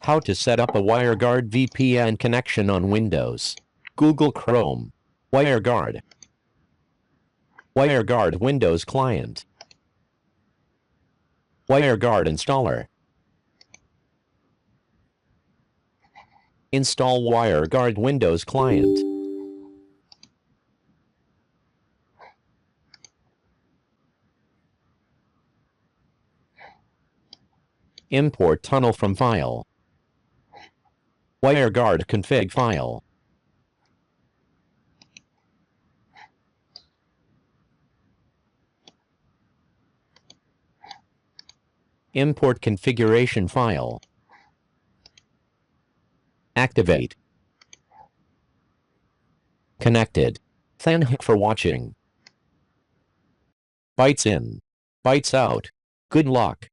How to set up a WireGuard VPN connection on Windows. Google Chrome. WireGuard. WireGuard Windows Client. WireGuard Installer. Install WireGuard Windows Client. Import tunnel from file. WireGuard config file. Import configuration file. Activate. Connected. Thank you for watching. Bytes in. Bytes out. Good luck.